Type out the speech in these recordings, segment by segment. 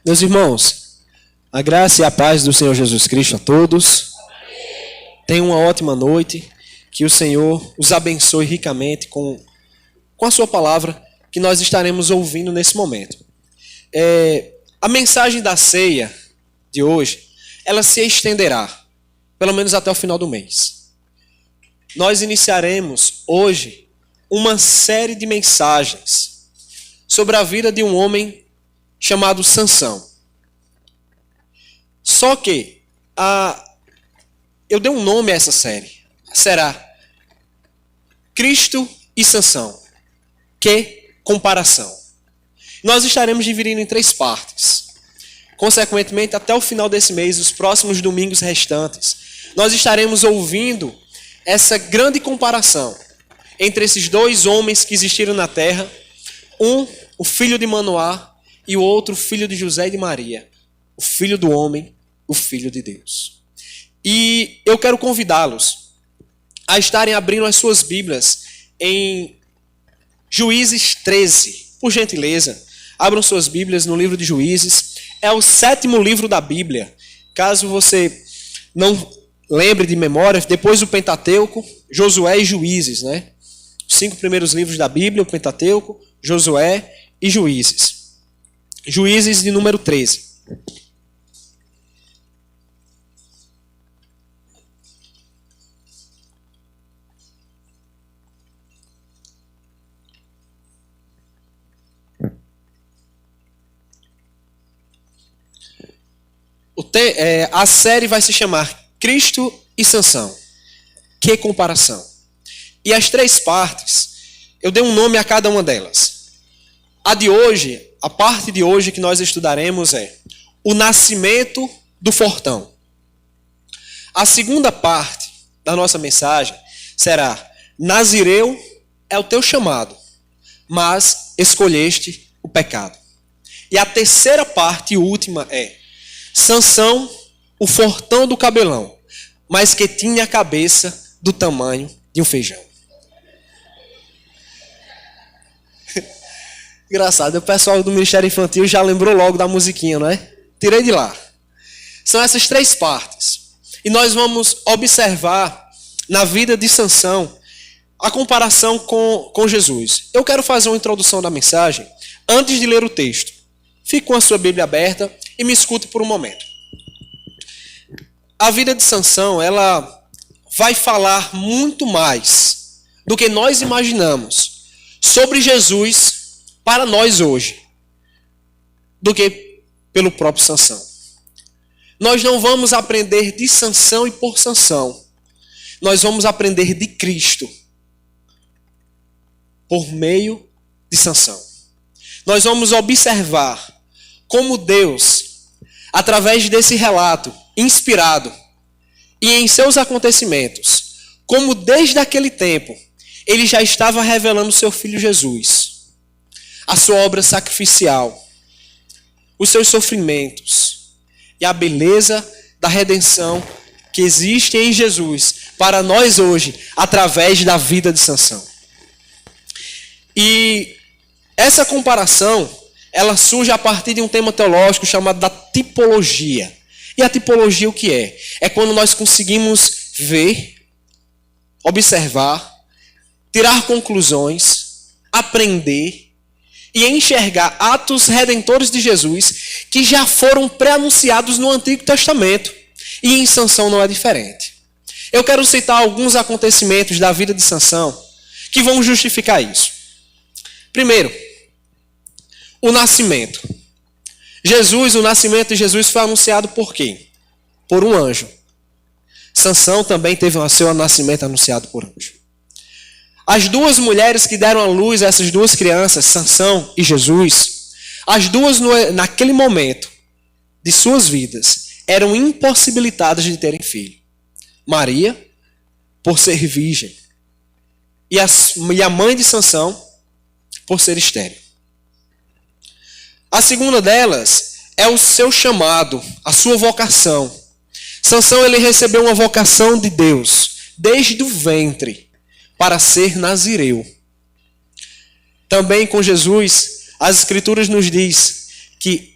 Meus irmãos, a graça e a paz do Senhor Jesus Cristo a todos. Tenham uma ótima noite. Que o Senhor os abençoe ricamente com a sua palavra que nós estaremos ouvindo nesse momento. A mensagem da ceia de hoje, ela se estenderá, pelo menos até o final do mês. Nós iniciaremos hoje uma série de mensagens sobre a vida de um homem chamado Sansão. Só que eu dei um nome a essa série. Será Cristo e Sansão. Que comparação. Nós estaremos dividindo em 3 partes. Consequentemente, até o final desse mês, os próximos domingos restantes, nós estaremos ouvindo essa grande comparação entre esses 2 homens que existiram na terra. Um, o filho de Manoá, e o outro, o filho de José e de Maria. O filho do homem, o filho de Deus. E eu quero convidá-los a estarem abrindo as suas Bíblias em Juízes 13. Por gentileza, abram suas Bíblias no livro de Juízes. É o 7º livro da Bíblia. Caso você não lembre de memória, depois do Pentateuco, Josué e Juízes, né? Os 5 primeiros livros da Bíblia, o Pentateuco, Josué e Juízes. Juízes de número 13. A série vai se chamar Cristo e Sansão. Que comparação. E as 3 partes, eu dei um nome a cada uma delas. A parte de hoje que nós estudaremos é o nascimento do fortão. A segunda parte da nossa mensagem será: Nazireu é o teu chamado, mas escolheste o pecado. E a terceira parte e última é Sansão, o fortão do cabelão, mas que tinha a cabeça do tamanho de um feijão. Engraçado, o pessoal do Ministério Infantil já lembrou logo da musiquinha, não é? Tirei de lá. São essas 3 partes. E nós vamos observar na vida de Sansão a comparação com Jesus. Eu quero fazer uma introdução da mensagem antes de ler o texto. Fique com a sua Bíblia aberta e me escute por um momento. A vida de Sansão, ela vai falar muito mais do que nós imaginamos sobre Jesus para nós hoje, do que pelo próprio Sansão. Nós não vamos aprender de Sansão e por Sansão. Nós vamos aprender de Cristo por meio de Sansão. Nós vamos observar como Deus, através desse relato inspirado e em seus acontecimentos, como desde aquele tempo, ele já estava revelando seu filho Jesus, a sua obra sacrificial, os seus sofrimentos e a beleza da redenção que existe em Jesus para nós hoje, através da vida de Sansão. E essa comparação, ela surge a partir de um tema teológico chamado da tipologia. E a tipologia o que é? É quando nós conseguimos ver, observar, tirar conclusões, aprender e enxergar atos redentores de Jesus que já foram pré-anunciados no Antigo Testamento. E em Sansão não é diferente. Eu quero citar alguns acontecimentos da vida de Sansão que vão justificar isso. Primeiro, o nascimento. O nascimento de Jesus foi anunciado por quem? Por um anjo. Sansão também teve o seu nascimento anunciado por anjo. As 2 mulheres que deram à luz a essas 2 crianças, Sansão e Jesus, as 2 naquele momento de suas vidas eram impossibilitadas de terem filho. Maria, por ser virgem, e a mãe de Sansão, por ser estéril. A segunda delas é o seu chamado, a sua vocação. Sansão, ele recebeu uma vocação de Deus desde o ventre para ser nazireu. Também com Jesus, as Escrituras nos diz que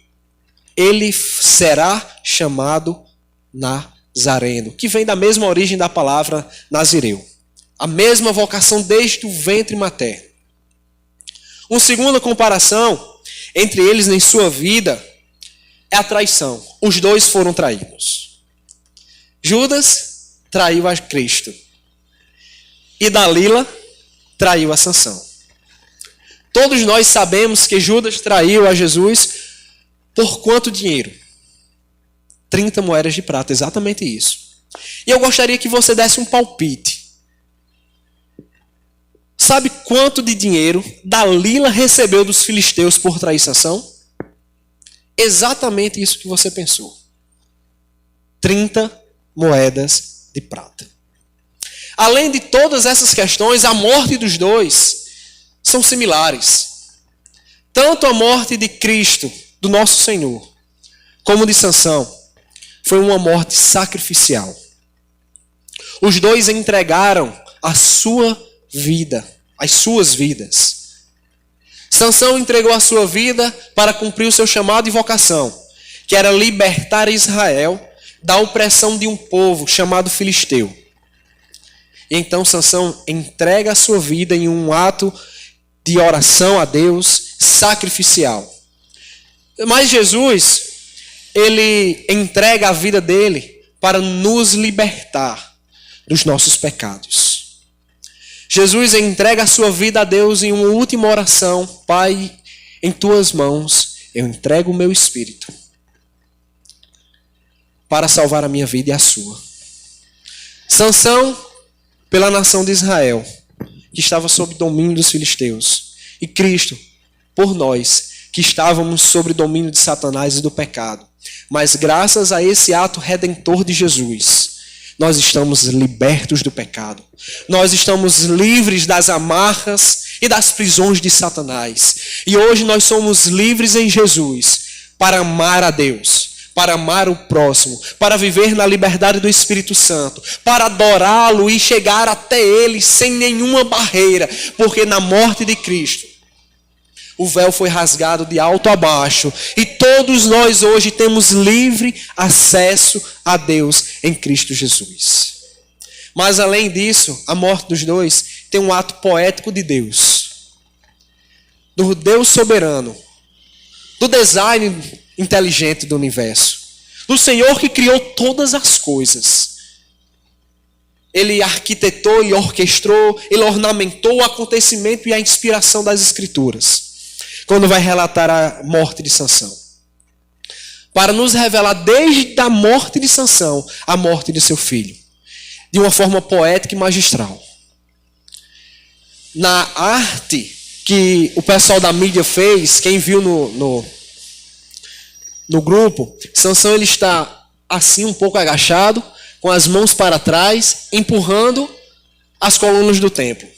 ele será chamado Nazareno, que vem da mesma origem da palavra nazireu. A mesma vocação desde o ventre materno. Uma segunda comparação entre eles em sua vida é a traição. Os dois foram traídos. Judas traiu a Cristo. E Dalila traiu a Sansão. Todos nós sabemos que Judas traiu a Jesus por quanto dinheiro? 30 moedas de prata, exatamente isso. E eu gostaria que você desse um palpite. Sabe quanto de dinheiro Dalila recebeu dos filisteus por trair Sansão? Exatamente isso que você pensou. 30 moedas de prata. Além de todas essas questões, a morte dos dois são similares. Tanto a morte de Cristo, do nosso Senhor, como de Sansão, foi uma morte sacrificial. Os dois entregaram a sua vida, as suas vidas. Sansão entregou a sua vida para cumprir o seu chamado e vocação, que era libertar Israel da opressão de um povo chamado filisteu. E então Sansão entrega a sua vida em um ato de oração a Deus sacrificial. Mas Jesus, ele entrega a vida dele para nos libertar dos nossos pecados. Jesus entrega a sua vida a Deus em uma última oração. Pai, em tuas mãos eu entrego o meu espírito para salvar a minha vida e a sua. Sansão, pela nação de Israel, que estava sob domínio dos filisteus. E Cristo, por nós, que estávamos sob domínio de Satanás e do pecado. Mas graças a esse ato redentor de Jesus, nós estamos libertos do pecado. Nós estamos livres das amarras e das prisões de Satanás. E hoje nós somos livres em Jesus para amar a Deus, para amar o próximo, para viver na liberdade do Espírito Santo, para adorá-lo e chegar até ele sem nenhuma barreira, porque na morte de Cristo o véu foi rasgado de alto a baixo e todos nós hoje temos livre acesso a Deus em Cristo Jesus. Mas além disso, a morte dos dois tem um ato poético de Deus, do Deus soberano, do design inteligente do universo, do Senhor que criou todas as coisas. Ele arquitetou, ele orquestrou, ele ornamentou o acontecimento e a inspiração das Escrituras, quando vai relatar a morte de Sansão, para nos revelar desde a morte de Sansão a morte de seu filho, de uma forma poética e magistral. Na arte que o pessoal da mídia fez, quem viu no grupo, Sansão ele está assim um pouco agachado, com as mãos para trás, empurrando as colunas do templo.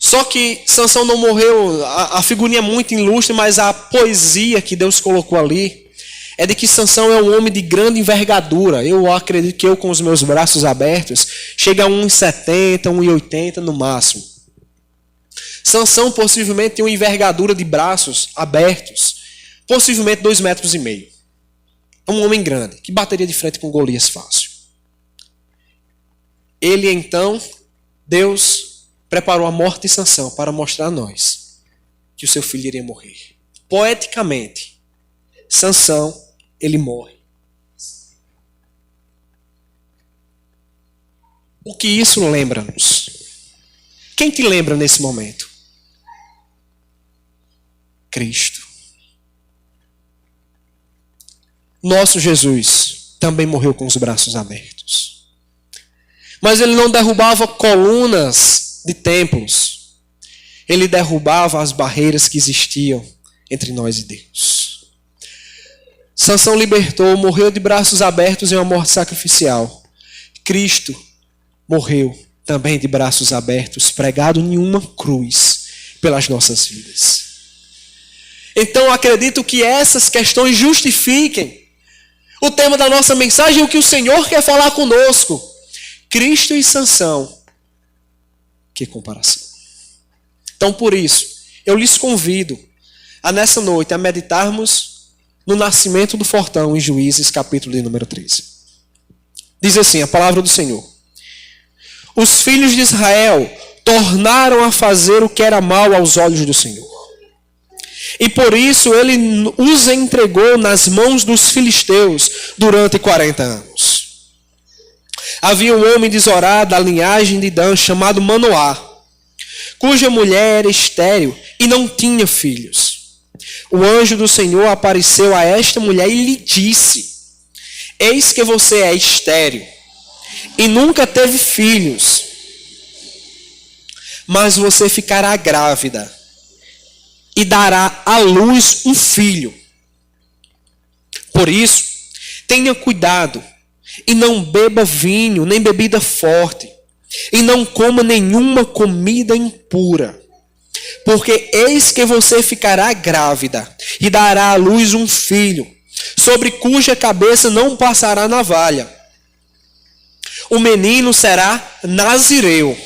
Só que Sansão não morreu, a figurinha é muito ilustre, mas a poesia que Deus colocou ali é de que Sansão é um homem de grande envergadura. Eu acredito que eu, com os meus braços abertos, chega a 1,70, 1,80 no máximo. Sansão possivelmente tem uma envergadura de braços abertos, possivelmente 2,5 metros. É um homem grande, que bateria de frente com Golias fácil. Ele então, Deus preparou a morte de Sansão para mostrar a nós que o seu filho iria morrer. Poeticamente, Sansão, ele morre. O que isso lembra-nos? Quem te lembra nesse momento? Cristo. Nosso Jesus também morreu com os braços abertos. Mas ele não derrubava colunas de templos. Ele derrubava as barreiras que existiam entre nós e Deus. Sansão libertou, morreu de braços abertos em uma morte sacrificial. Cristo morreu também de braços abertos, pregado em uma cruz pelas nossas vidas. Então acredito que essas questões justifiquem o tema da nossa mensagem, o que o Senhor quer falar conosco. Cristo e Sansão. Que comparação. Então por isso, eu lhes convido nessa noite a meditarmos no nascimento do fortão em Juízes, capítulo de número 13. Diz assim a palavra do Senhor: os filhos de Israel tornaram a fazer o que era mal aos olhos do Senhor. E por isso ele os entregou nas mãos dos filisteus durante 40 anos. Havia um homem de Zorá, da linhagem de Dan, chamado Manoá, cuja mulher era estéril e não tinha filhos. O anjo do Senhor apareceu a esta mulher e lhe disse: eis que você é estéril e nunca teve filhos, mas você ficará grávida e dará à luz um filho. Por isso, tenha cuidado e não beba vinho, nem bebida forte, e não coma nenhuma comida impura. Porque eis que você ficará grávida e dará à luz um filho, sobre cuja cabeça não passará navalha. O menino será nazireu,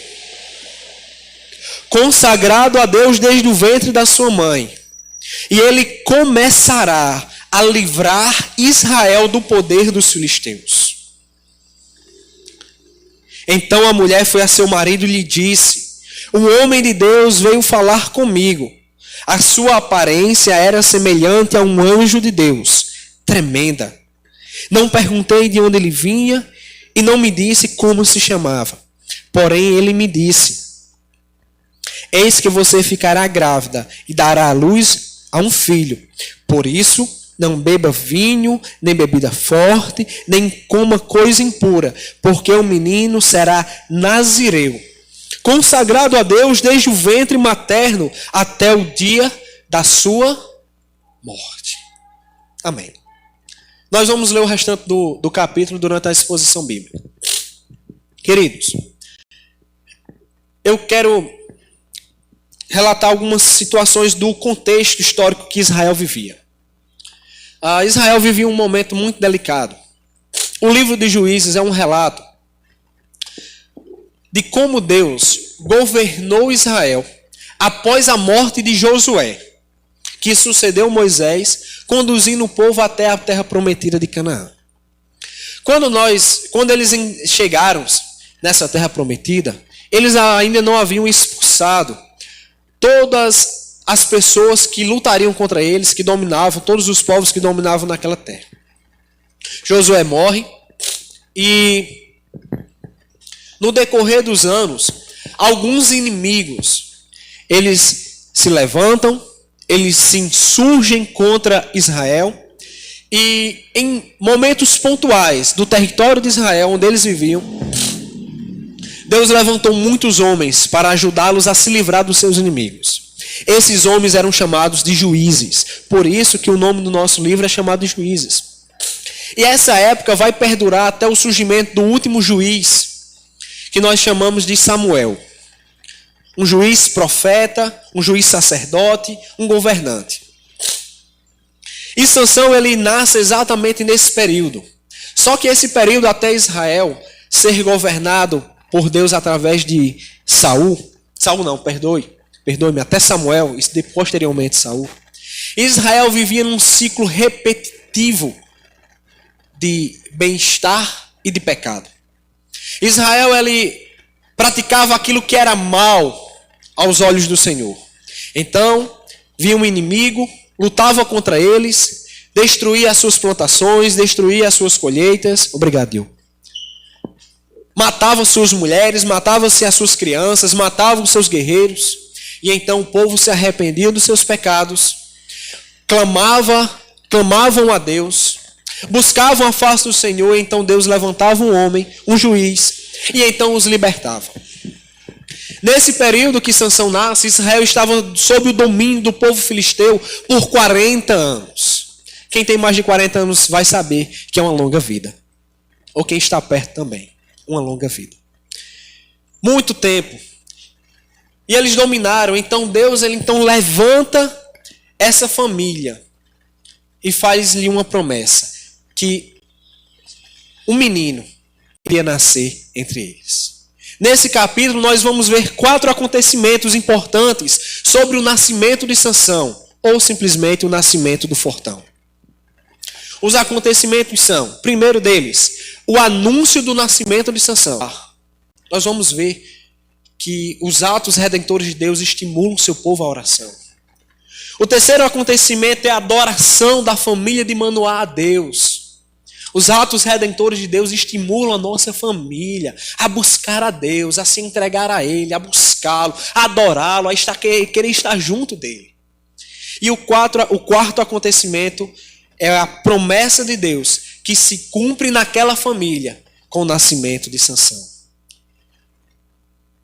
consagrado a Deus desde o ventre da sua mãe. E ele começará a livrar Israel do poder dos filisteus. Então a mulher foi a seu marido e lhe disse: o homem de Deus veio falar comigo. A sua aparência era semelhante a um anjo de Deus, tremenda. Não perguntei de onde ele vinha e não me disse como se chamava. Porém ele me disse: eis que você ficará grávida e dará à luz a um filho. Por isso, não beba vinho, nem bebida forte, nem coma coisa impura, porque o menino será nazireu, consagrado a Deus desde o ventre materno até o dia da sua morte. Amém. Nós vamos ler o restante do capítulo durante a exposição bíblica. Queridos, eu quero relatar algumas situações do contexto histórico que Israel vivia. Israel vivia um momento muito delicado. O livro de Juízes é um relato de como Deus governou Israel após a morte de Josué, que sucedeu Moisés, conduzindo o povo até a terra prometida de Canaã. Quando eles chegaram nessa terra prometida, eles ainda não haviam expulsado todas as pessoas que lutariam contra eles, que dominavam, todos os povos que dominavam naquela terra. Josué morre e no decorrer dos anos, alguns inimigos, eles se levantam, eles se insurgem contra Israel e em momentos pontuais do território de Israel, onde eles viviam, Deus levantou muitos homens para ajudá-los a se livrar dos seus inimigos. Esses homens eram chamados de juízes. Por isso que o nome do nosso livro é chamado de Juízes. E essa época vai perdurar até o surgimento do último juiz, que nós chamamos de Samuel. Um juiz profeta, um juiz sacerdote, um governante. E Sansão, ele nasce exatamente nesse período. Só que esse período até Israel ser governado por Deus através de perdoe-me, até Samuel e posteriormente Saul. Israel vivia num ciclo repetitivo de bem-estar e de pecado. Israel, ele praticava aquilo que era mal aos olhos do Senhor. Então, vinha um inimigo, lutava contra eles, destruía as suas plantações, destruía as suas colheitas. Obrigado, Deus. Matava suas mulheres, matava-se as suas crianças, matava os seus guerreiros. E então o povo se arrependia dos seus pecados, clamavam a Deus, buscavam a face do Senhor, e então Deus levantava um homem, um juiz, e então os libertava. Nesse período que Sansão nasce, Israel estava sob o domínio do povo filisteu por 40 anos. Quem tem mais de 40 anos vai saber que é uma longa vida. Ou quem está perto também, uma longa vida. Muito tempo. E eles dominaram, então Deus ele levanta essa família e faz-lhe uma promessa, que um menino iria nascer entre eles. Nesse capítulo nós vamos ver 4 acontecimentos importantes sobre o nascimento de Sansão, ou simplesmente o nascimento do fortão. Os acontecimentos são, primeiro deles, o anúncio do nascimento de Sansão. Nós vamos ver que os atos redentores de Deus estimulam seu povo à oração. O terceiro acontecimento é a adoração da família de Manoá a Deus. Os atos redentores de Deus estimulam a nossa família a buscar a Deus, a se entregar a Ele, a buscá-lo, a adorá-lo, a querer estar junto dele. E o quarto acontecimento é a promessa de Deus que se cumpre naquela família com o nascimento de Sansão.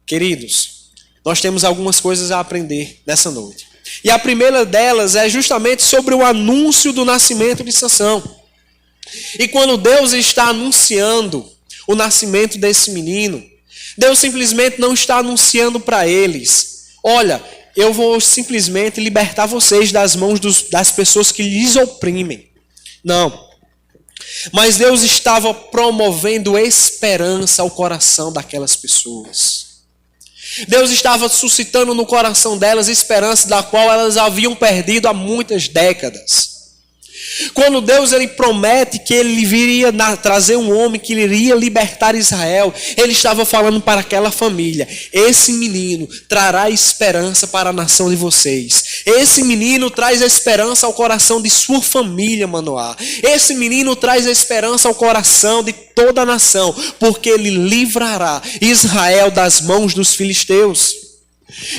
Queridos, nós temos algumas coisas a aprender nessa noite. E a primeira delas é justamente sobre o anúncio do nascimento de Sansão. E quando Deus está anunciando o nascimento desse menino, Deus simplesmente não está anunciando para eles: olha, eu vou simplesmente libertar vocês das mãos das pessoas que lhes oprimem. Não. Mas Deus estava promovendo esperança ao coração daquelas pessoas. Deus estava suscitando no coração delas esperança da qual elas haviam perdido há muitas décadas. Quando Deus ele promete que ele viria trazer um homem que iria libertar Israel, ele estava falando para aquela família: esse menino trará esperança para a nação de vocês. Esse menino traz esperança ao coração de sua família, Manoá. Esse menino traz esperança ao coração de toda a nação, porque ele livrará Israel das mãos dos filisteus.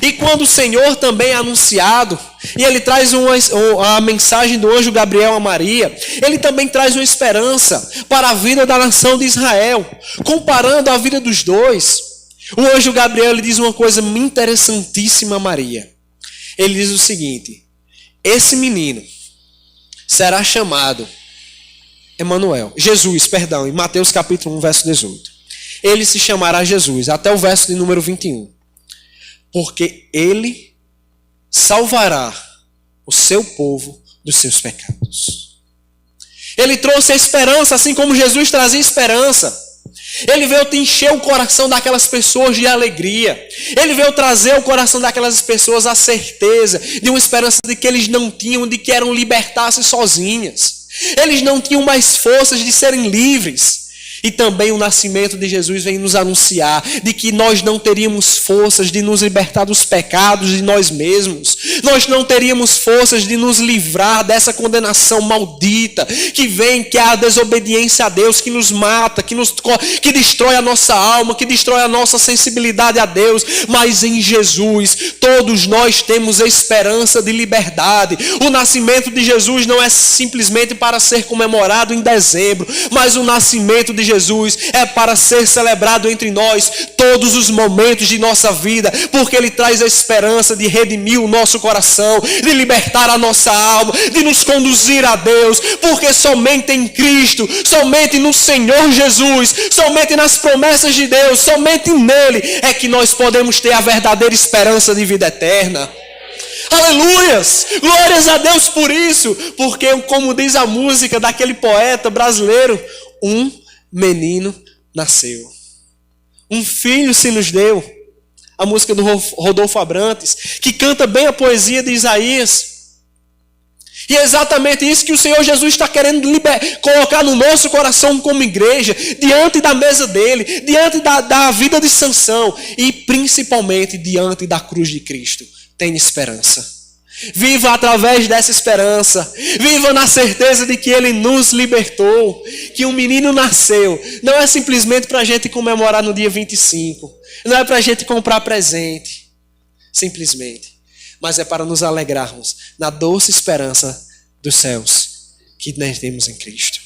E quando o Senhor também é anunciado, e ele traz a mensagem do anjo Gabriel a Maria, ele também traz uma esperança para a vida da nação de Israel, comparando a vida dos dois. O anjo Gabriel ele diz uma coisa interessantíssima a Maria. Ele diz o seguinte: esse menino será chamado Jesus, em Mateus capítulo 1, verso 18. Ele se chamará Jesus, até o verso de número 21. Porque ele salvará o seu povo dos seus pecados. Ele trouxe a esperança, assim como Jesus trazia esperança. Ele veio te encher o coração daquelas pessoas de alegria. Ele veio trazer ao coração daquelas pessoas a certeza de uma esperança de que eles não tinham, de que eram libertar-se sozinhas. Eles não tinham mais forças de serem livres. E também o nascimento de Jesus vem nos anunciar de que nós não teríamos forças de nos libertar dos pecados de nós mesmos. Nós não teríamos forças de nos livrar dessa condenação maldita que vem, que é a desobediência a Deus, que nos mata, que destrói a nossa alma, que destrói a nossa sensibilidade a Deus. Mas em Jesus, todos nós temos a esperança de liberdade. O nascimento de Jesus não é simplesmente para ser comemorado em dezembro, mas o nascimento de Jesus é para ser celebrado entre nós todos os momentos de nossa vida, porque ele traz a esperança de redimir o nosso coração, de libertar a nossa alma, de nos conduzir a Deus, porque somente em Cristo, somente no Senhor Jesus, somente nas promessas de Deus, somente nele é que nós podemos ter a verdadeira esperança de vida eterna. Aleluias! Glórias a Deus por isso, porque como diz a música daquele poeta brasileiro, um menino nasceu, um filho se nos deu. A música do Rodolfo Abrantes, que canta bem a poesia de Isaías. E é exatamente isso que o Senhor Jesus está querendo colocar no nosso coração como igreja, diante da mesa dele, diante da vida de Sansão e principalmente diante da cruz de Cristo. Tem esperança. Viva através dessa esperança. Viva na certeza de que ele nos libertou. Que um menino nasceu. Não é simplesmente para a gente comemorar no dia 25. Não é para a gente comprar presente. Simplesmente. Mas é para nos alegrarmos na doce esperança dos céus que nós temos em Cristo.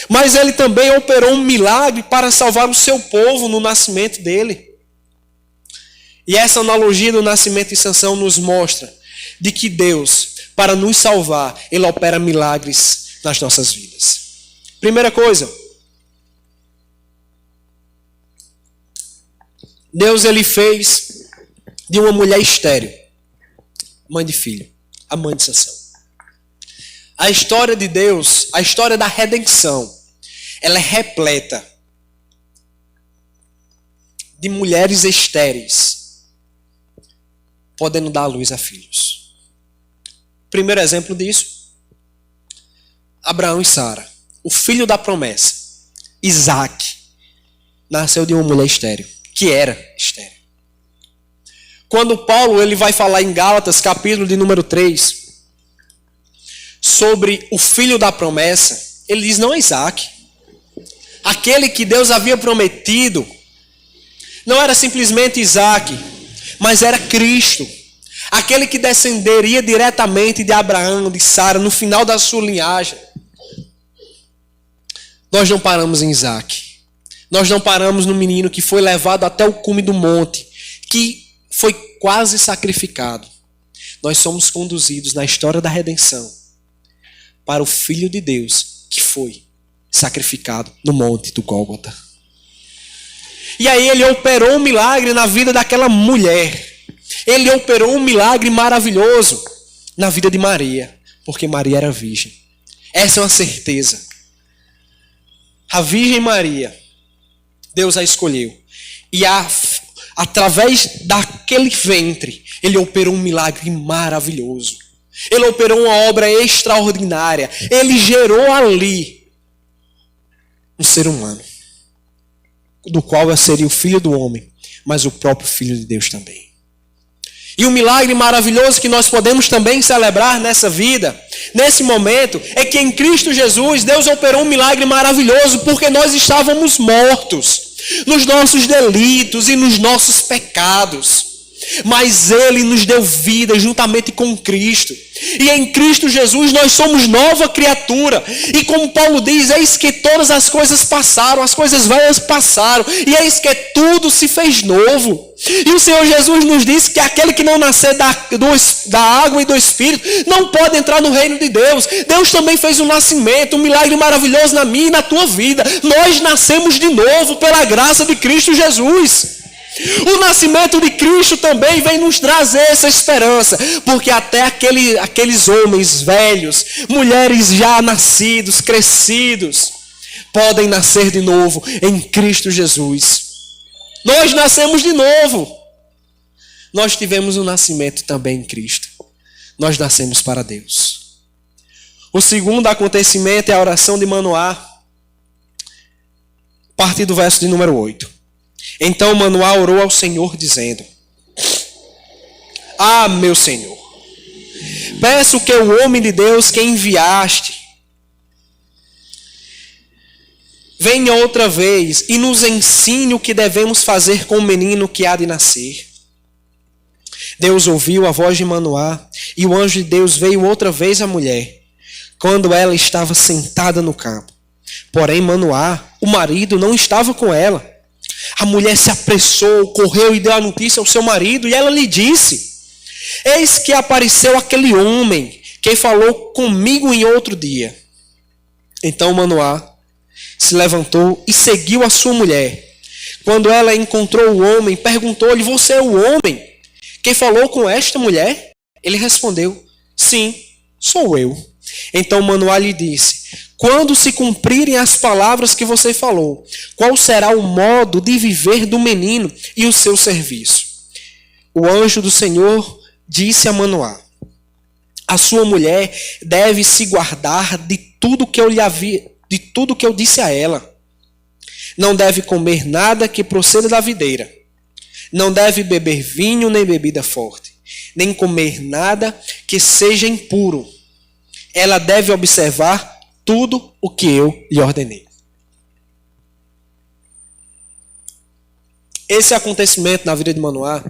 Mas ele também operou um milagre para salvar o seu povo no nascimento dele. E essa analogia do nascimento de Sansão nos mostra de que Deus, para nos salvar, ele opera milagres nas nossas vidas. Primeira coisa, Deus ele fez de uma mulher estéril, mãe de filho, a mãe de Sansão. A história de Deus, a história da redenção, ela é repleta de mulheres estéreis podendo dar à luz a filhos. Primeiro exemplo disso, Abraão e Sara. O filho da promessa, Isaac, nasceu de uma mulher estéril, que era estéril. Quando Paulo ele vai falar em Gálatas, capítulo de número 3, sobre o filho da promessa, ele diz, não é Isaac. Aquele que Deus havia prometido não era simplesmente Isaac, mas era Cristo. Aquele que descenderia diretamente de Abraão, de Sara, no final da sua linhagem. Nós não paramos em Isaac. Nós não paramos no menino que foi levado até o cume do monte, que foi quase sacrificado. Nós somos conduzidos na história da redenção para o Filho de Deus que foi sacrificado no monte do Gólgota. E aí ele operou um milagre na vida daquela mulher. Ele operou um milagre maravilhoso na vida de Maria, porque Maria era virgem. Essa é uma certeza. A Virgem Maria, Deus a escolheu. E através daquele ventre, ele operou um milagre maravilhoso. Ele operou uma obra extraordinária. Ele gerou ali um ser humano, do qual seria o Filho do homem, mas o próprio Filho de Deus também. E o milagre maravilhoso que nós podemos também celebrar nessa vida, nesse momento, é que em Cristo Jesus, Deus operou um milagre maravilhoso, porque nós estávamos mortos nos nossos delitos e nos nossos pecados. Mas Ele nos deu vida juntamente com Cristo. E em Cristo Jesus nós somos nova criatura. E como Paulo diz, eis que todas as coisas passaram, as coisas velhas passaram, e eis que tudo se fez novo. E o Senhor Jesus nos disse que aquele que não nascer da água e do Espírito não pode entrar no reino de Deus. Deus também fez um nascimento, um milagre maravilhoso na minha e na tua vida. Nós nascemos de novo pela graça de Cristo Jesus. O nascimento de Cristo também vem nos trazer essa esperança, porque até aqueles homens velhos, mulheres já nascidos, crescidos, podem nascer de novo em Cristo Jesus. Nós nascemos de novo. Nós tivemos um nascimento também em Cristo. Nós nascemos para Deus. O segundo acontecimento é a oração de Manoá, a partir do verso de número 8. Então Manoá orou ao Senhor, dizendo: Ah, meu Senhor, peço que o homem de Deus que enviaste venha outra vez e nos ensine o que devemos fazer com o menino que há de nascer. Deus ouviu a voz de Manoá, e o anjo de Deus veio outra vez à mulher, quando ela estava sentada no campo. Porém Manoá, o marido, não estava com ela. A mulher se apressou, correu e deu a notícia ao seu marido, e ela lhe disse: Eis que apareceu aquele homem que falou comigo em outro dia. Então Manoá se levantou e seguiu a sua mulher. Quando ela encontrou o homem, perguntou-lhe: Você é o homem que falou com esta mulher? Ele respondeu: Sim, sou eu. Então Manoá lhe disse: Quando se cumprirem as palavras que você falou, qual será o modo de viver do menino e o seu serviço? O anjo do Senhor disse a Manoá: A sua mulher deve se guardar de tudo que eu disse a ela. Não deve comer nada que proceda da videira. Não deve beber vinho nem bebida forte, nem comer nada que seja impuro. Ela deve observar tudo o que eu lhe ordenei. Esse acontecimento na vida de Manoá,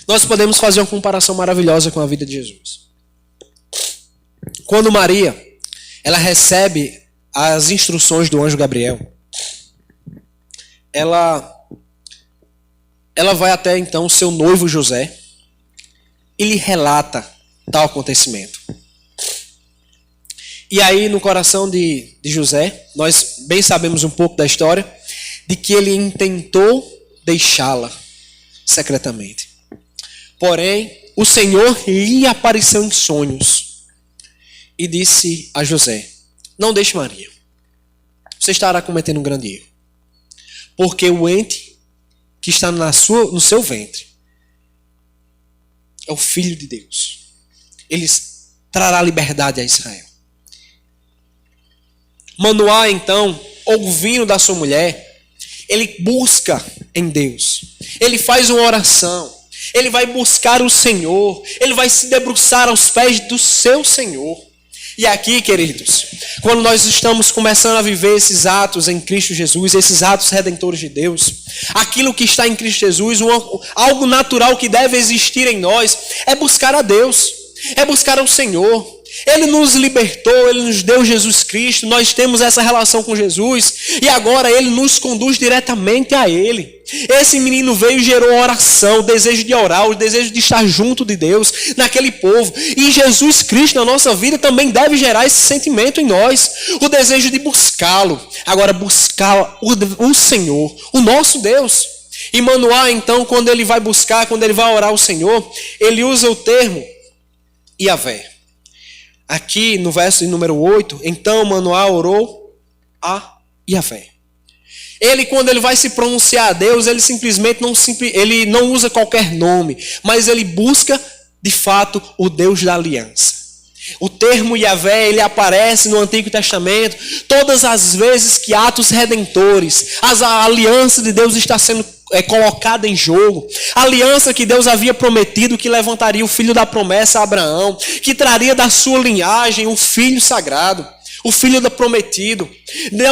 nós podemos fazer uma comparação maravilhosa com a vida de Jesus. Quando Maria, ela recebe as instruções do anjo Gabriel, ela vai até então o seu noivo José e lhe relata tal acontecimento. E aí no coração de José, nós bem sabemos um pouco da história, de que ele intentou deixá-la secretamente. Porém, o Senhor lhe apareceu em sonhos e disse a José: Não deixe Maria. Você estará cometendo um grande erro. Porque o ente que está no seu ventre é o Filho de Deus. trará liberdade a Israel. Manoá, então, ouvindo da sua mulher, ele busca em Deus. Ele faz uma oração. Ele vai buscar o Senhor. Ele vai se debruçar aos pés do seu Senhor. E aqui, queridos, quando nós estamos começando a viver esses atos em Cristo Jesus, esses atos redentores de Deus, aquilo que está em Cristo Jesus, algo natural que deve existir em nós, é buscar a Deus, é buscar ao Senhor. Ele nos libertou, Ele nos deu Jesus Cristo, nós temos essa relação com Jesus e agora Ele nos conduz diretamente a Ele. Esse menino veio e gerou oração, o desejo de orar, o desejo de estar junto de Deus, naquele povo. E Jesus Cristo na nossa vida também deve gerar esse sentimento em nós, o desejo de buscá-lo. Agora buscar o Senhor, o nosso Deus. E Manoá, então, quando ele vai buscar, quando ele vai orar ao Senhor, ele usa o termo Yahvé. Aqui no verso de número 8, então Manoá orou a Yahvé. Ele, quando ele vai se pronunciar a Deus, ele simplesmente ele não usa qualquer nome, mas ele busca, de fato, o Deus da aliança. O termo Yahvé, ele aparece no Antigo Testamento todas as vezes que atos redentores, a aliança de Deus está sendo colocada em jogo. A aliança que Deus havia prometido que levantaria o filho da promessa a Abraão, que traria da sua linhagem o filho sagrado, o filho da prometido.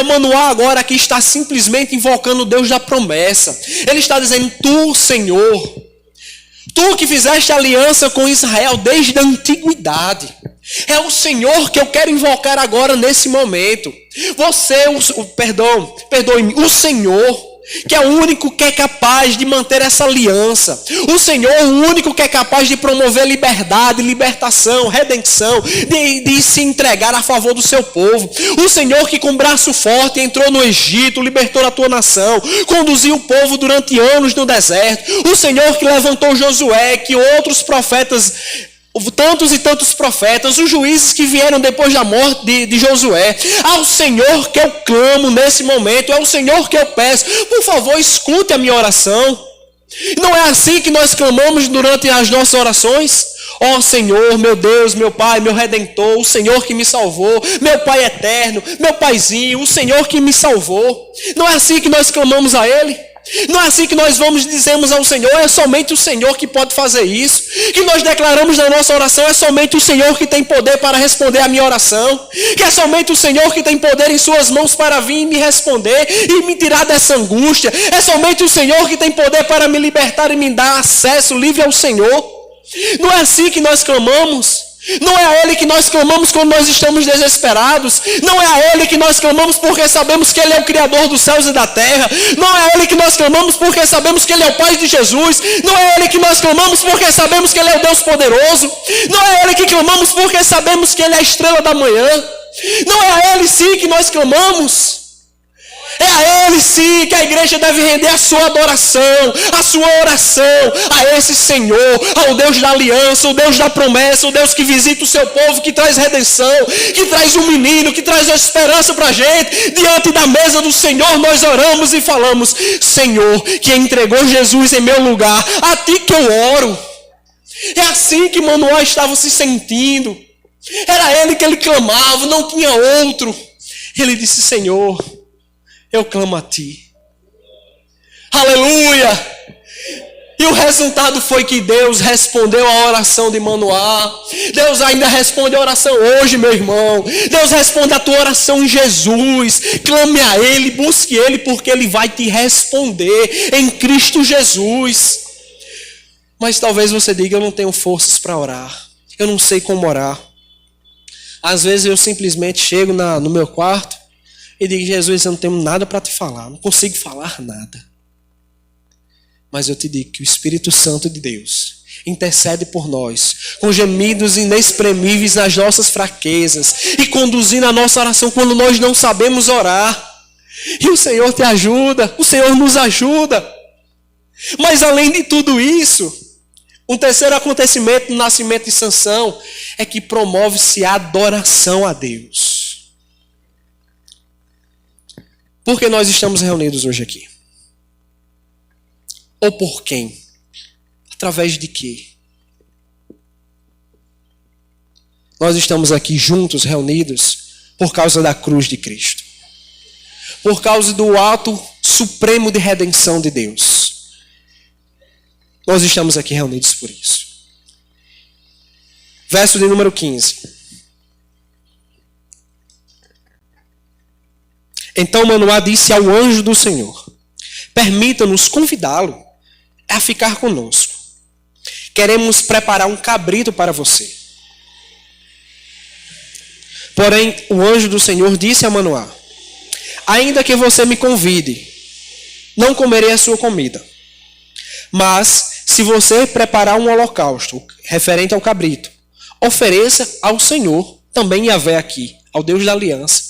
Manoá agora aqui está simplesmente invocando o Deus da promessa. Ele está dizendo: tu, Senhor, tu que fizeste aliança com Israel desde a antiguidade, é o Senhor que eu quero invocar agora nesse momento. Você, perdoe-me, o Senhor, que é o único que é capaz de manter essa aliança. O Senhor, o único que é capaz de promover liberdade, libertação, redenção, de se entregar a favor do seu povo. O Senhor que com braço forte entrou no Egito, libertou a tua nação, conduziu o povo durante anos no deserto. O Senhor que levantou Josué, que outros profetas, tantos e tantos profetas, os juízes que vieram depois da morte de Josué. Ao Senhor que eu clamo nesse momento, é o Senhor que eu peço: por favor, escute a minha oração. Não é assim que nós clamamos durante as nossas orações? Ó Senhor, meu Deus, meu Pai, meu Redentor, o Senhor que me salvou, meu Pai eterno, meu Paizinho, o Senhor que me salvou. Não é assim que nós clamamos a Ele? Não é assim que nós dizemos ao Senhor: é somente o Senhor que pode fazer isso? Que nós declaramos na nossa oração: é somente o Senhor que tem poder para responder a minha oração? Que é somente o Senhor que tem poder em suas mãos para vir e me responder e me tirar dessa angústia? É somente o Senhor que tem poder para me libertar e me dar acesso livre ao Senhor? Não é assim que nós clamamos? Não é a Ele que nós clamamos quando nós estamos desesperados. Não é a Ele que nós clamamos porque sabemos que Ele é o Criador dos céus e da terra. Não é a Ele que nós clamamos porque sabemos que Ele é o Pai de Jesus. Não é a Ele que nós clamamos porque sabemos que Ele é o Deus poderoso. Não é a Ele que clamamos porque sabemos que Ele é a estrela da manhã. Não é a Ele sim que nós clamamos. É a Ele sim que a igreja deve render a sua adoração, a sua oração a esse Senhor, ao Deus da aliança, o Deus da promessa, o Deus que visita o seu povo, que traz redenção, que traz um menino, que traz a esperança para a gente. Diante da mesa do Senhor nós oramos e falamos: Senhor, que entregou Jesus em meu lugar, a Ti que eu oro. É assim que Manoá estava se sentindo. Era Ele que ele clamava, não tinha outro. Ele disse: Senhor, eu clamo a Ti. Aleluia! E o resultado foi que Deus respondeu a oração de Manoá. Deus ainda responde a oração hoje, meu irmão. Deus responde a tua oração em Jesus. Clame a Ele, busque Ele, porque Ele vai te responder em Cristo Jesus. Mas talvez você diga: eu não tenho forças para orar. Eu não sei como orar. Às vezes eu simplesmente chego no meu quarto e digo: Jesus, eu não tenho nada para te falar, não consigo falar nada. Mas eu te digo que o Espírito Santo de Deus intercede por nós, com gemidos inexprimíveis nas nossas fraquezas, e conduzindo a nossa oração quando nós não sabemos orar. E o Senhor te ajuda, o Senhor nos ajuda. Mas além de tudo isso, um terceiro acontecimento no nascimento de Sansão é que promove-se a adoração a Deus. Por que nós estamos reunidos hoje aqui? Ou por quem? Através de quê? nós estamos aqui juntos, reunidos, por causa da cruz de Cristo. Por causa do ato supremo de redenção de Deus. Nós estamos aqui reunidos por isso. Verso de número 15. Então Manoá disse ao anjo do Senhor: permita-nos convidá-lo a ficar conosco. Queremos preparar um cabrito para você. Porém, o anjo do Senhor disse a Manoá: ainda que você me convide, não comerei a sua comida. Mas, se você preparar um holocausto referente ao cabrito, ofereça ao Senhor, também Yahvé aqui, ao Deus da aliança.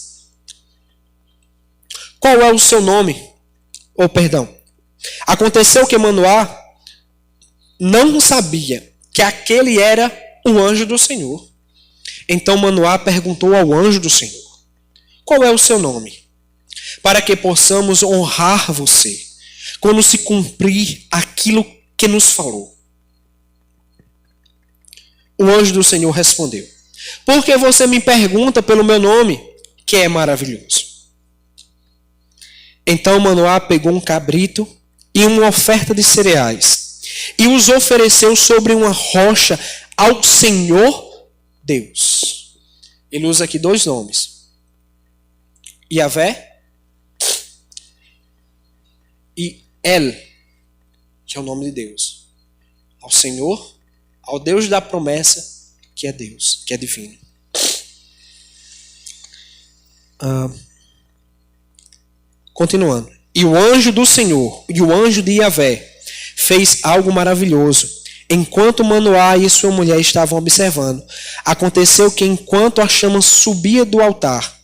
Qual é o seu nome? Aconteceu que Manoá não sabia que aquele era o anjo do Senhor. Então Manoá perguntou ao anjo do Senhor: qual é o seu nome? Para que possamos honrar você, quando se cumprir aquilo que nos falou. O anjo do Senhor respondeu: por que você me pergunta pelo meu nome, que é maravilhoso? Então Manoá pegou um cabrito e uma oferta de cereais e os ofereceu sobre uma rocha ao Senhor Deus. Ele usa aqui dois nomes: Yahvé e El, que é o nome de Deus. Ao Senhor, ao Deus da promessa, que é Deus, que é divino. Continuando. E o anjo do Senhor e o anjo de Yahvé fez algo maravilhoso. Enquanto Manoá e sua mulher estavam observando, aconteceu que enquanto a chama subia do altar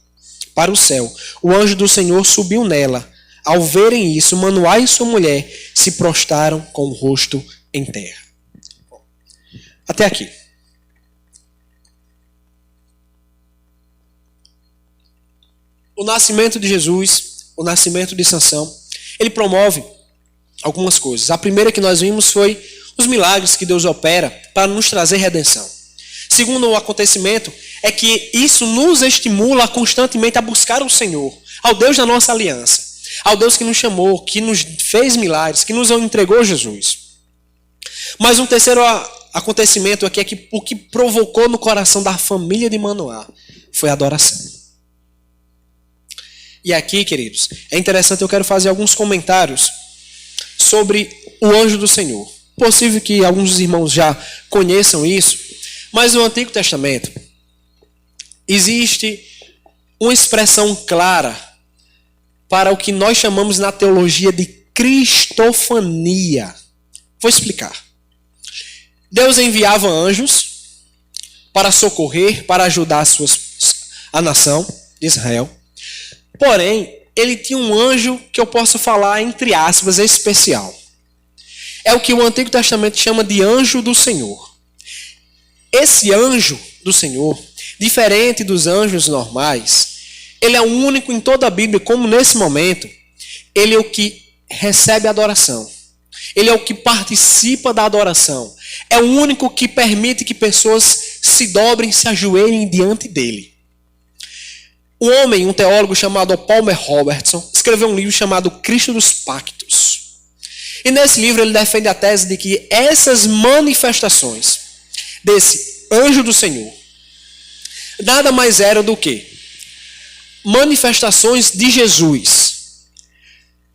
para o céu, o anjo do Senhor subiu nela. Ao verem isso, Manoá e sua mulher se prostraram com o rosto em terra. Até aqui. O nascimento de Jesus, o nascimento de Sansão, ele promove algumas coisas. A primeira que nós vimos foi os milagres que Deus opera para nos trazer redenção. Segundo o acontecimento, é que isso nos estimula constantemente a buscar o Senhor, ao Deus da nossa aliança, ao Deus que nos chamou, que nos fez milagres, que nos entregou Jesus. Mas um terceiro acontecimento aqui é que o que provocou no coração da família de Manoá foi a adoração. E aqui, queridos, é interessante, eu quero fazer alguns comentários sobre o anjo do Senhor. Possível que alguns dos irmãos já conheçam isso, mas no Antigo Testamento existe uma expressão clara para o que nós chamamos na teologia de cristofania. Vou explicar. Deus enviava anjos para socorrer, para ajudar a nação de Israel. Porém, ele tinha um anjo que eu posso falar, entre aspas, especial. É o que o Antigo Testamento chama de anjo do Senhor. Esse anjo do Senhor, diferente dos anjos normais, ele é o único em toda a Bíblia, como nesse momento, ele é o que recebe a adoração. Ele é o que participa da adoração. É o único que permite que pessoas se dobrem, se ajoelhem diante dele. Um teólogo chamado Palmer Robertson, escreveu um livro chamado Cristo dos Pactos. E nesse livro ele defende a tese de que essas manifestações desse anjo do Senhor nada mais eram do que manifestações de Jesus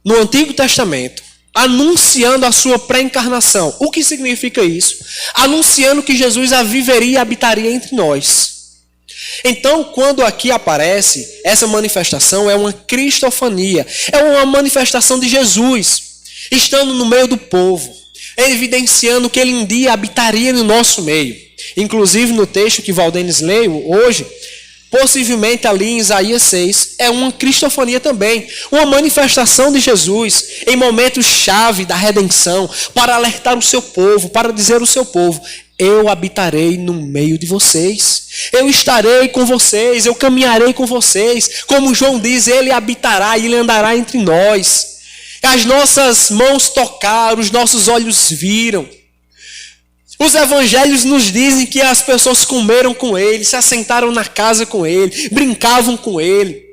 no Antigo Testamento, anunciando a sua pré-encarnação. O que significa isso? Anunciando que Jesus viveria e habitaria entre nós. Então, quando aqui aparece essa manifestação, é uma cristofania, é uma manifestação de Jesus, estando no meio do povo, evidenciando que ele um dia habitaria no nosso meio. Inclusive no texto que Valdenes leu hoje, possivelmente ali em Isaías 6, é uma cristofania também, uma manifestação de Jesus em momentos-chave da redenção, para alertar o seu povo, para dizer ao seu povo: eu habitarei no meio de vocês, eu estarei com vocês, eu caminharei com vocês. Como João diz, ele habitará e ele andará entre nós. As nossas mãos tocaram, os nossos olhos viram, Os evangelhos nos dizem que as pessoas comeram com ele, se assentaram na casa com ele, brincavam com ele,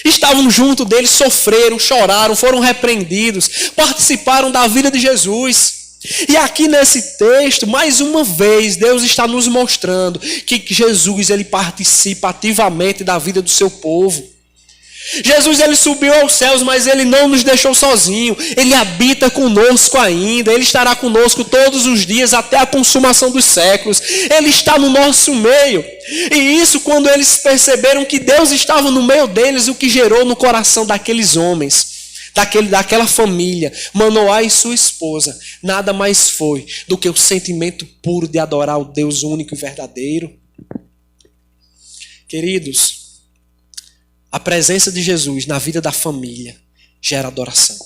estavam junto dele, sofreram, choraram, foram repreendidos, participaram da vida de Jesus. E aqui nesse texto, mais uma vez, Deus está nos mostrando que Jesus ele participa ativamente da vida do seu povo. Jesus ele subiu aos céus, mas ele não nos deixou sozinho. Ele habita conosco ainda. Ele estará conosco todos os dias até a consumação dos séculos. Ele está no nosso meio. E isso, quando eles perceberam que Deus estava no meio deles, o que gerou no coração daqueles homens, daquela família, Manoá e sua esposa, nada mais foi do que o sentimento puro de adorar o Deus único e verdadeiro. Queridos, a presença de Jesus na vida da família gera adoração.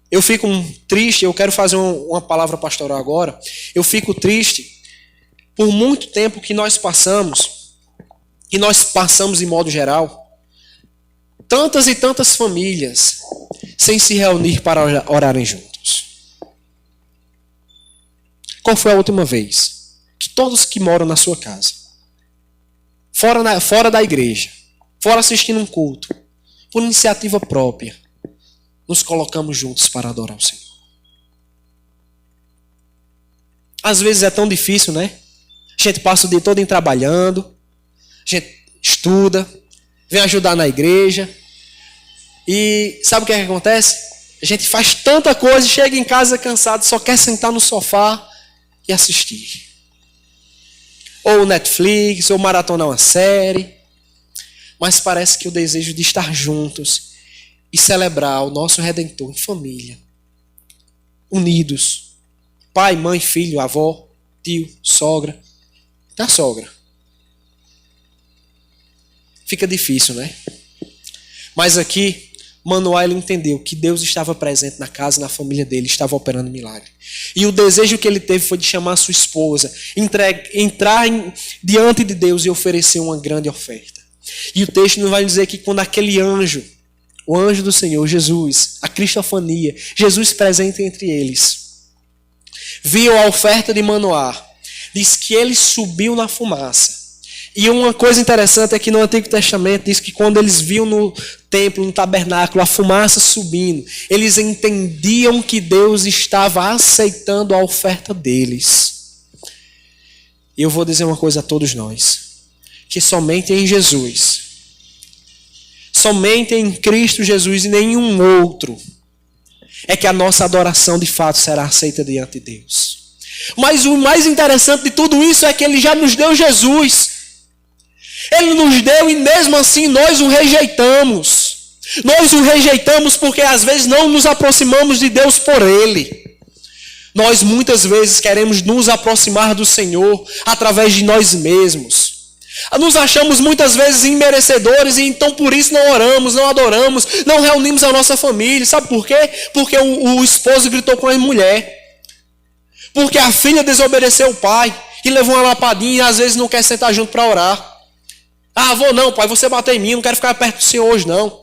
Eu fico triste, eu quero fazer uma palavra pastoral agora. Eu fico triste por muito tempo que nós passamos em modo geral, tantas e tantas famílias sem se reunir para orarem juntos. Qual foi a última vez que todos que moram na sua casa, fora da igreja, fora assistindo um culto, por iniciativa própria, nos colocamos juntos para adorar o Senhor? Às vezes é tão difícil, né? A gente passa o dia todo trabalhando, a gente estuda, vem ajudar na igreja, e sabe o que é que acontece? A gente faz tanta coisa, chega em casa cansado, só quer sentar no sofá e assistir. Ou Netflix, ou maratonar uma série. Mas parece que o desejo de estar juntos e celebrar o nosso Redentor em família, unidos, pai, mãe, filho, avó, tio, sogra, até a sogra, fica difícil, né? Mas aqui, Manoá ele entendeu que Deus estava presente na casa, na família dele, estava operando milagre. E o desejo que ele teve foi de chamar a sua esposa, entrar diante de Deus e oferecer uma grande oferta. E o texto nos vai dizer que quando aquele anjo, o anjo do Senhor, Jesus, a cristofania, Jesus presente entre eles, viu a oferta de Manoá, diz que ele subiu na fumaça. E uma coisa interessante é que no Antigo Testamento diz que quando eles viam no templo, no tabernáculo, a fumaça subindo, eles entendiam que Deus estava aceitando a oferta deles. E eu vou dizer uma coisa a todos nós, que somente em Jesus, somente em Cristo Jesus e nenhum outro, é que a nossa adoração de fato será aceita diante de Deus. Mas o mais interessante de tudo isso é que Ele já nos deu Jesus. Ele nos deu e mesmo assim nós o rejeitamos. Nós o rejeitamos porque às vezes não nos aproximamos de Deus por Ele. Nós muitas vezes queremos nos aproximar do Senhor através de nós mesmos. Nos achamos muitas vezes imerecedores e então por isso não oramos, não adoramos, não reunimos a nossa família. Sabe por quê? Porque o esposo gritou com a mulher. Porque a filha desobedeceu o pai e levou uma lapadinha e às vezes não quer sentar junto para orar. Ah, vou não, pai, você bateu em mim, não quero ficar perto do Senhor hoje não.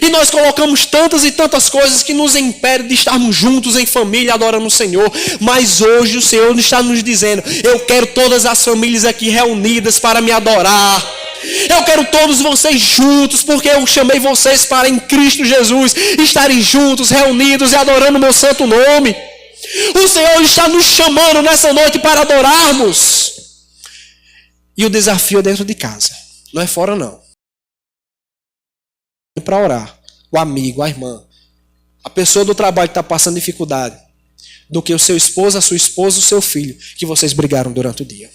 E nós colocamos tantas e tantas coisas que nos impedem de estarmos juntos em família adorando o Senhor. Mas hoje o Senhor está nos dizendo, eu quero todas as famílias aqui reunidas para me adorar. Eu quero todos vocês juntos, porque eu chamei vocês para em Cristo Jesus estarem juntos, reunidos e adorando o meu santo nome. O Senhor está nos chamando nessa noite para adorarmos. E o desafio é dentro de casa, não é fora não. Para orar, o amigo, a irmã, a pessoa do trabalho que está passando dificuldade, do que o seu esposo, a sua esposa, o seu filho, que vocês brigaram durante o dia.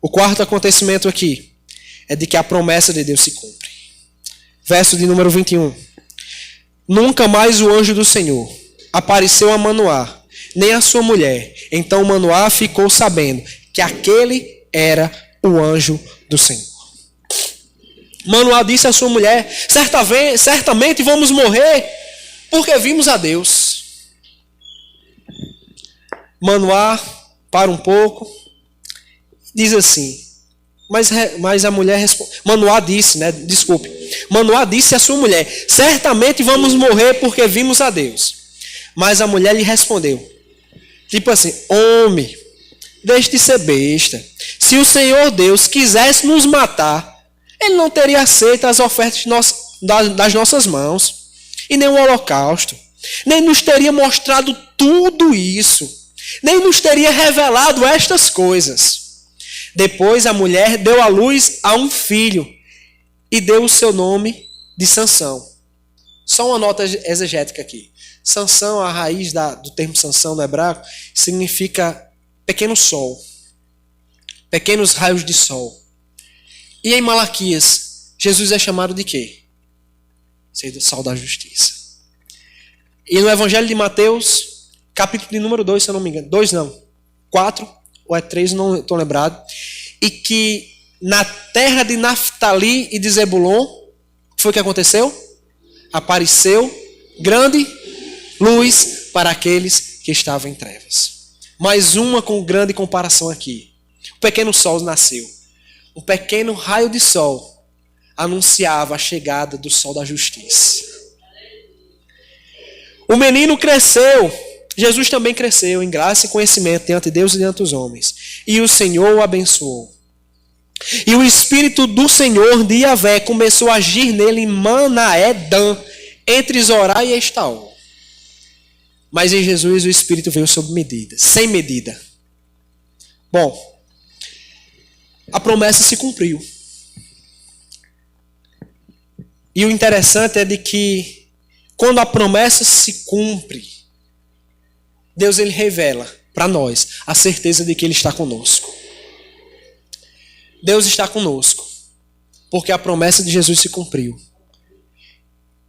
O quarto acontecimento aqui é de que a promessa de Deus se cumpre. Verso de número 21. Nunca mais o anjo do Senhor apareceu a Manoá, nem a sua mulher. Então Manoá ficou sabendo que aquele era o anjo do Senhor. Manoá disse à sua mulher, certamente vamos morrer, porque vimos a Deus. Manoá para um pouco, diz assim, mas a mulher Manoá disse, né? Desculpe. Manoá disse à sua mulher: certamente vamos morrer porque vimos a Deus. Mas a mulher lhe respondeu, tipo assim: homem, deixe de ser besta. Se o Senhor Deus quisesse nos matar, Ele não teria aceito as ofertas das nossas mãos, e nem o holocausto, nem nos teria mostrado tudo isso, nem nos teria revelado estas coisas. Depois a mulher deu à luz a um filho e deu o seu nome de Sansão. Só uma nota exegética aqui. Sansão, a raiz do termo Sansão no hebraico, significa pequeno sol, pequenos raios de sol. E em Malaquias, Jesus é chamado de quê? Ser sol da justiça. E no Evangelho de Mateus, capítulo de número 2, se eu não me engano, 2 não, 4 ou é 3, não estou lembrado, e que na terra de Naftali e de Zebulon, o que foi que aconteceu? Apareceu grande luz para aqueles que estavam em trevas. Mais uma com grande comparação aqui. O pequeno sol nasceu. Um pequeno raio de sol anunciava a chegada do sol da justiça. O menino cresceu. Jesus também cresceu em graça e conhecimento diante de Deus e diante dos homens. E o Senhor o abençoou. E o Espírito do Senhor de Yahvé começou a agir nele em Manaé-Dan, entre Zorá e Estaol. Mas em Jesus o Espírito veio sob medida, sem medida. Bom, a promessa se cumpriu. E o interessante é de que quando a promessa se cumpre, Deus ele revela para nós a certeza de que Ele está conosco. Deus está conosco, porque a promessa de Jesus se cumpriu.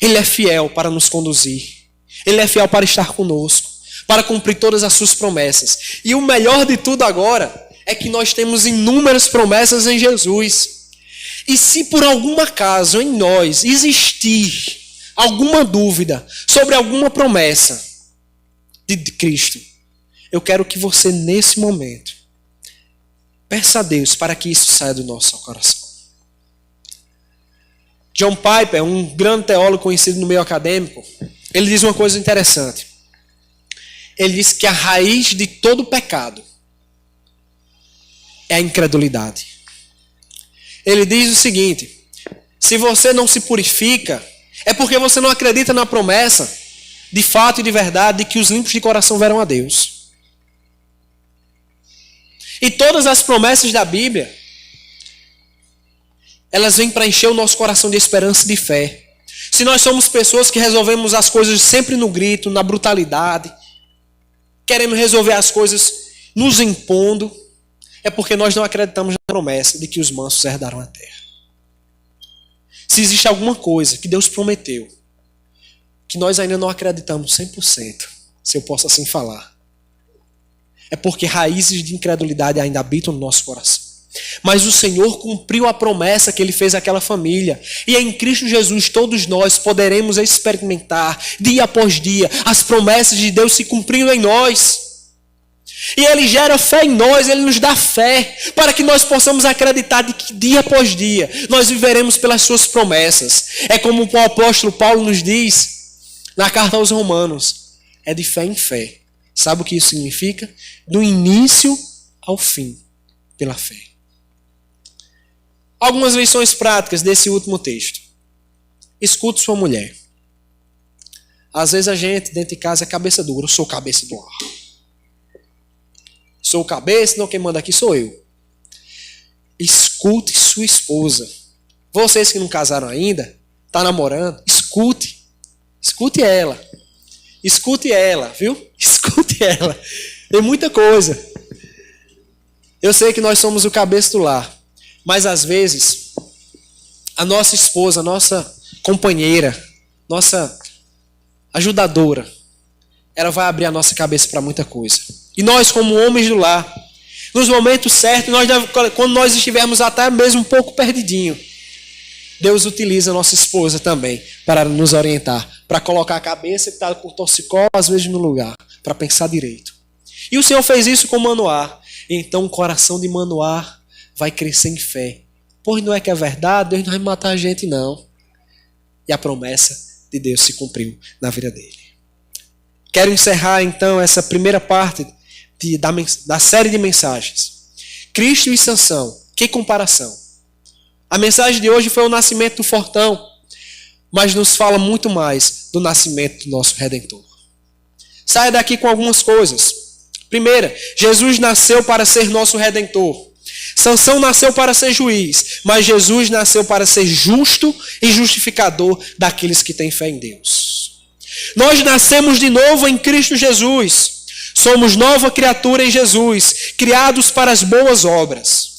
Ele é fiel para nos conduzir. Ele é fiel para estar conosco, para cumprir todas as suas promessas. E o melhor de tudo agora é que nós temos inúmeras promessas em Jesus. E se por algum acaso em nós existir alguma dúvida sobre alguma promessa de Cristo, eu quero que você nesse momento peça a Deus para que isso saia do nosso coração. John Piper, um grande teólogo conhecido no meio acadêmico, ele diz uma coisa interessante. Ele diz que a raiz de todo pecado é a incredulidade. Ele diz o seguinte: se você não se purifica, é porque você não acredita na promessa, de fato e de verdade, de que os limpos de coração verão a Deus. E todas as promessas da Bíblia, elas vêm para encher o nosso coração de esperança e de fé. Se nós somos pessoas que resolvemos as coisas sempre no grito, na brutalidade, querendo resolver as coisas nos impondo, é porque nós não acreditamos na promessa de que os mansos herdarão a terra. Se existe alguma coisa que Deus prometeu, que nós ainda não acreditamos 100%, se eu posso assim falar, é porque raízes de incredulidade ainda habitam no nosso coração. Mas o Senhor cumpriu a promessa que Ele fez àquela família. E em Cristo Jesus todos nós poderemos experimentar dia após dia as promessas de Deus se cumprindo em nós. E Ele gera fé em nós, Ele nos dá fé para que nós possamos acreditar de que dia após dia nós viveremos pelas suas promessas. É como o apóstolo Paulo nos diz na carta aos Romanos: é de fé em fé. Sabe o que isso significa? Do início ao fim, pela fé. Algumas lições práticas desse último texto. Escute sua mulher. Às vezes a gente dentro de casa é cabeça dura. Eu sou cabeça do ar. Sou cabeça, não, quem manda aqui sou eu. Escute sua esposa. Vocês que não casaram ainda, tá namorando, escute. Escute ela. Escute ela, viu? Escute ela. Tem muita coisa. Eu sei que nós somos o cabeça do lar. Mas às vezes, a nossa esposa, a nossa companheira, nossa ajudadora, ela vai abrir a nossa cabeça para muita coisa. E nós, como homens do lar, nos momentos certos, quando nós estivermos até mesmo um pouco perdidinho, Deus utiliza a nossa esposa também para nos orientar, para colocar a cabeça que está com torcicolo, às vezes, no lugar, para pensar direito. E o Senhor fez isso com Manoá. Então o coração de Manoá vai crescer em fé. Pois não é que é verdade, Deus não vai matar a gente, não. E a promessa de Deus se cumpriu na vida dele. Quero encerrar, então, essa primeira parte da série de mensagens. Cristo e Sansão, que comparação. A mensagem de hoje foi o nascimento do fortão, mas nos fala muito mais do nascimento do nosso Redentor. Saia daqui com algumas coisas. Primeira, Jesus nasceu para ser nosso Redentor. Sansão nasceu para ser juiz, mas Jesus nasceu para ser justo e justificador daqueles que têm fé em Deus. Nós nascemos de novo em Cristo Jesus. Somos nova criatura em Jesus, criados para as boas obras.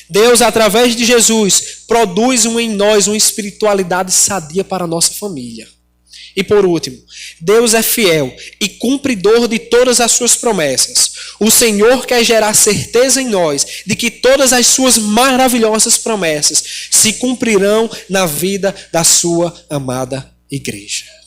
Deus, através de Jesus, produz em nós uma espiritualidade sadia para a nossa família. E por último, Deus é fiel e cumpridor de todas as suas promessas. O Senhor quer gerar certeza em nós de que todas as suas maravilhosas promessas se cumprirão na vida da sua amada igreja.